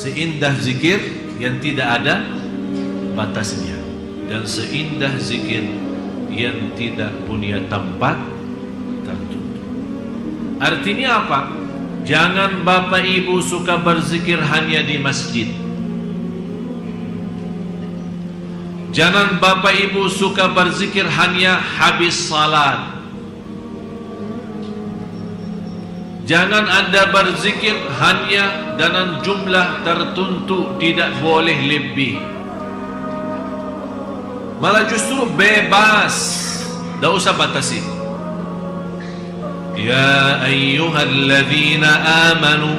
seindah zikir yang tidak ada batasnya, dan seindah zikir yang tidak punya tempat tertentu. Artinya apa? Jangan bapak ibu suka berzikir hanya di masjid. Jangan bapak ibu suka berzikir hanya habis salat. Jangan anda berzikir hanya dalam jumlah tertentu, tidak boleh lebih. Malah justru bebas, tak usah batasi. Ya ayyuhalladzina amanu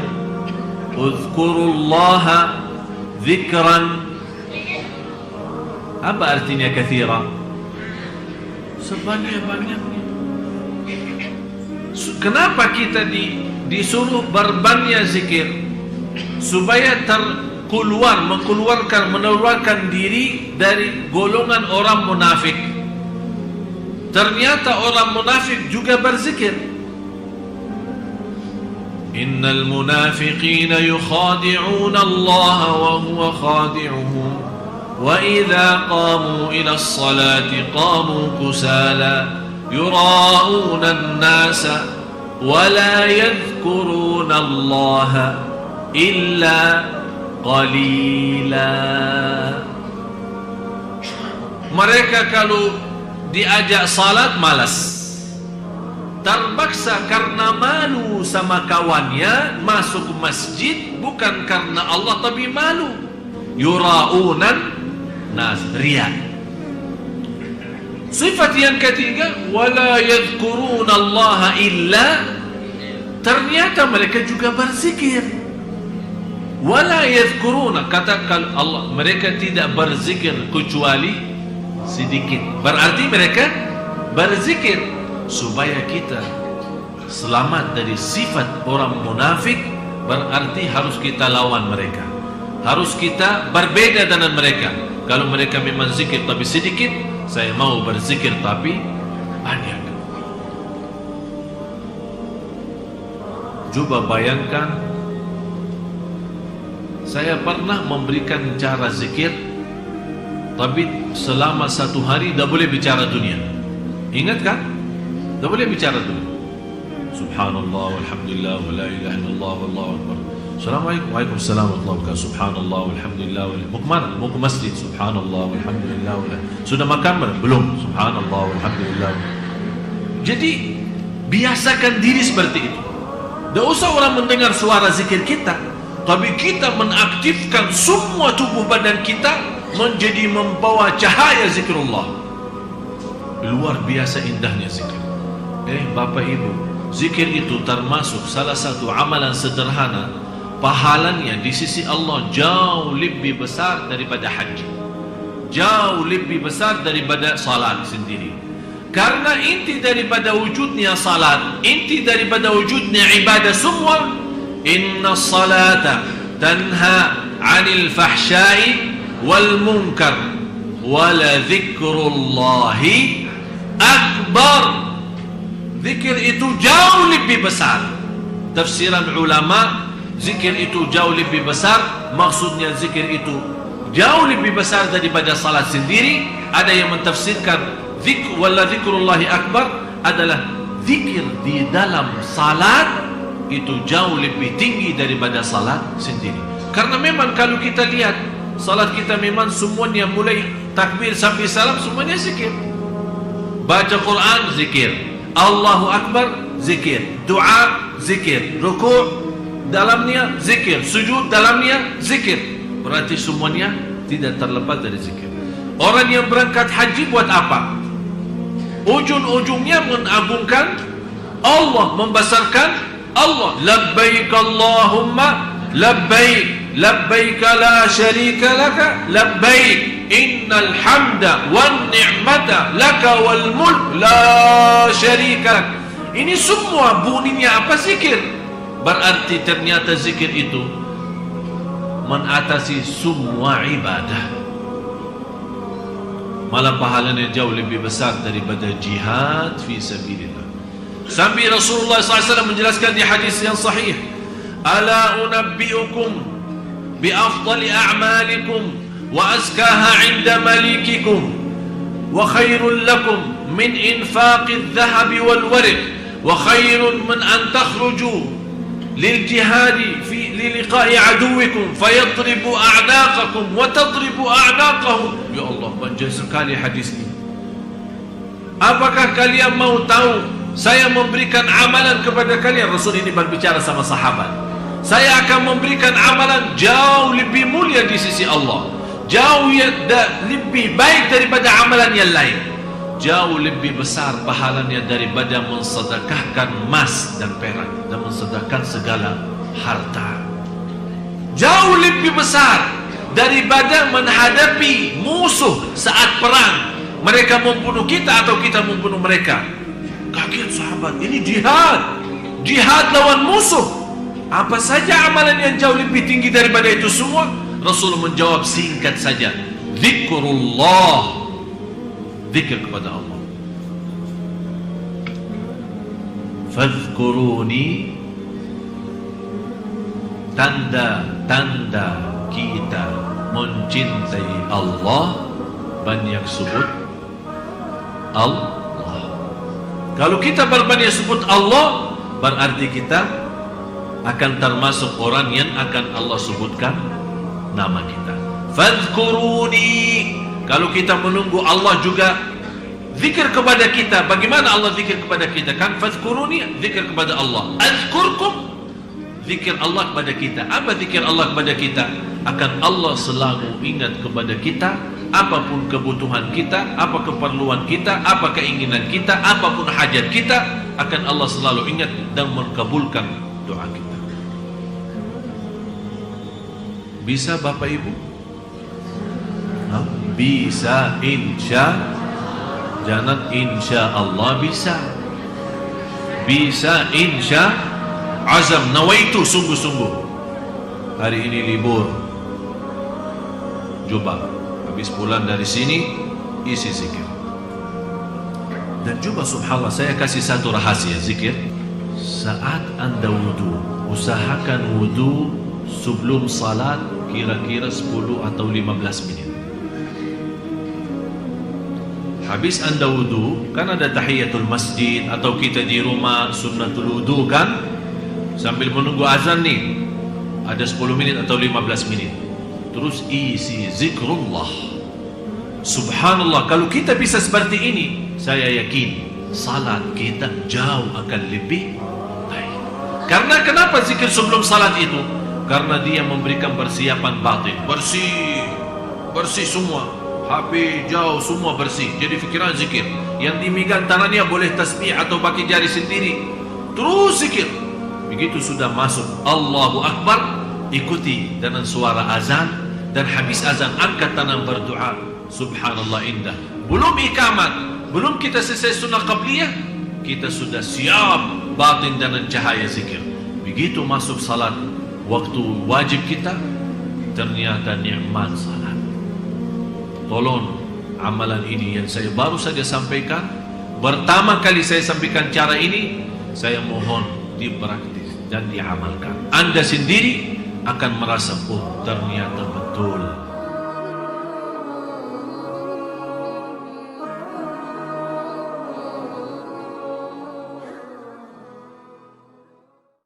uzkurullaha dzikran. Apa artinya katsira? Sebanyak-banyaknya. Kenapa kita disuruh berbanyak zikir? Supaya mengeluarkan diri dari golongan orang munafik. Ternyata orang munafik juga berzikir. Innal munafiqina yukhadi'una Allah wa huwa khadi'uhum wa idza qamu ila as-salati qamu kusala yura'una an-nasa wa la yadhkuruna Allah illa qalila. Mereka kalau diajak salat malas, terpaksa karena malu sama kawannya masuk masjid, bukan karena Allah tapi malu. Yura'unan nas, riya. Sifat yang ketiga, wala yadhkuruna Allah illa, ternyata mereka juga berzikir. Wala yadhkuruna, katakan Allah, mereka tidak berzikir kecuali sedikit. Berarti mereka berzikir. Supaya kita selamat dari sifat orang munafik, berarti harus kita lawan mereka, harus kita berbeda dengan mereka. Kalau mereka memang zikir tapi sedikit, saya mau berzikir tapi banyak. Coba bayangkan, saya pernah memberikan cara zikir, tapi selama 1 hari tidak boleh bicara dunia. Ingat kan? Tak boleh bicara dulu. Subhanallah walhamdulillah wa la ilaha illallah wallahu akbar. Assalamualaikum, waalaikumsalam warahmatullahi wabarakatuh. Subhanallah walhamdulillah wa mau kemana? Mau ke masjid. Subhanallah walhamdulillah wa la. Sudah makan belum? Subhanallah walhamdulillah. Jadi biasakan diri seperti itu. Tak usah orang mendengar suara zikir kita, tapi kita mengaktifkan semua tubuh badan kita menjadi membawa cahaya zikrullah. Luar biasa indahnya zikir. Bapak ibu, zikir itu termasuk salah satu amalan sederhana, pahalanya di sisi Allah jauh lebih besar daripada haji, jauh lebih besar daripada salat sendiri. Karena inti daripada wujudnya salat, inti daripada wujudnya ibadah semua, inna salata tanha 'anil fahsya'i wal munkar wala dzikrullahi akbar. Zikir itu jauh lebih besar. Tafsiran ulama, zikir itu jauh lebih besar, maksudnya zikir itu jauh lebih besar daripada salat sendiri. Ada yang mentafsirkan wala zikrullahi akbar adalah zikir di dalam salat itu jauh lebih tinggi daripada salat sendiri. Karena memang kalau kita lihat salat kita memang semuanya mulai takbir sampai salam semuanya zikir. Baca Quran zikir, Allahu Akbar zikir, doa zikir, rukuk dalamnya zikir, sujud dalamnya zikir. Berarti semuanya tidak terlepas dari zikir. Orang yang berangkat haji buat apa? Ujung-ujungnya mengagungkan Allah, membesarkan Allah. Labbaik Allahumma labbaik, labbaik la syarika laka labbaik, innal hamda wan ni'mata laka wal mulk la syarika lak. Ini semua bunyinya apa? Zikir. Berarti ternyata zikir itu mengatasi semua ibadah. Malah pahalanya jauh lebih besar daripada jihad fi sabilillah. Sampai Rasulullah SAW menjelaskan di hadis yang sahih, ala unabbiukum بأفضل أعمالكم وأزكاها عند مليككم وخير لكم من إنفاق الذهب والورق وخير من أن تخرجوا للجهاد للقاء عدوكم فيضرب أعناقكم وتضرب أعناقهم. Ya Allah, panjang sekali hadis ini. Apakah kalian mau tahu saya memberikan amalan kepada kalian? Rasul ini berbicara sama sahabat. Saya akan memberikan amalan jauh lebih mulia di sisi Allah, jauh lebih baik daripada amalan yang lain, jauh lebih besar pahalanya daripada mensedekahkan emas dan perak dan mensedekahkan segala harta. Jauh lebih besar daripada menghadapi musuh saat perang, mereka membunuh kita atau kita membunuh mereka. Kaget sahabat, ini jihad lawan musuh. Apa saja amalan yang jauh lebih tinggi daripada itu semua? Rasul menjawab singkat saja, zikrullah, zikir kepada Allah. Fadhkuruni, tanda-tanda kita mencintai Allah banyak sebut Allah. Kalau kita berbanyak sebut Allah, berarti kita akan termasuk orang yang akan Allah sebutkan nama kita. Fadhkuruni, kalau kita menunggu Allah juga zikir kepada kita. Bagaimana Allah zikir kepada kita? Kan fadhkuruni, zikir kepada Allah. Azkurkum, zikir Allah kepada kita. Apa zikir Allah kepada kita? Akan Allah selalu ingat kepada kita. Apapun kebutuhan kita, apa keperluan kita, apa keinginan kita, apapun hajat kita, akan Allah selalu ingat dan mengabulkan doa kita. Bisa Bapak Ibu? Bisa, insya. Jangan insya Allah bisa. Bisa, insya. Azam, nawaitu, sungguh-sungguh. Hari ini libur. Coba habis pulang dari sini, isi zikir. Dan coba subhanallah, saya kasih satu rahasia zikir. Saat Anda wudu, usahakan wudu sebelum salat kira-kira 10 atau 15 menit. Habis Anda wudu, kan ada tahiyatul masjid, atau kita di rumah sunnatul wudu kan, sambil menunggu azan nih, ada 10 menit atau 15 menit. Terus isi zikrullah. Subhanallah, kalau kita bisa seperti ini, saya yakin salat kita jauh akan lebih baik. Karena kenapa zikir sebelum salat itu? Karena dia memberikan persiapan batin. Bersih semua, HP jauh semua bersih. Jadi fikiran zikir. Yang dimigang tangannya boleh tasbih atau pakai jari sendiri. Terus zikir. Begitu sudah masuk Allahu Akbar, ikuti dengan suara azan, dan habis azan angkat tangan berdoa. Subhanallah, indah. Belum ikamat, belum kita selesai sunnah qabliyah, kita sudah siap batin dengan cahaya zikir. Begitu masuk salat, waktu wajib kita, ternyata nikmat salat. Tolong amalan ini yang saya baru saja sampaikan, pertama kali saya sampaikan cara ini, saya mohon dipraktis dan diamalkan. Anda sendiri akan merasa, oh ternyata betul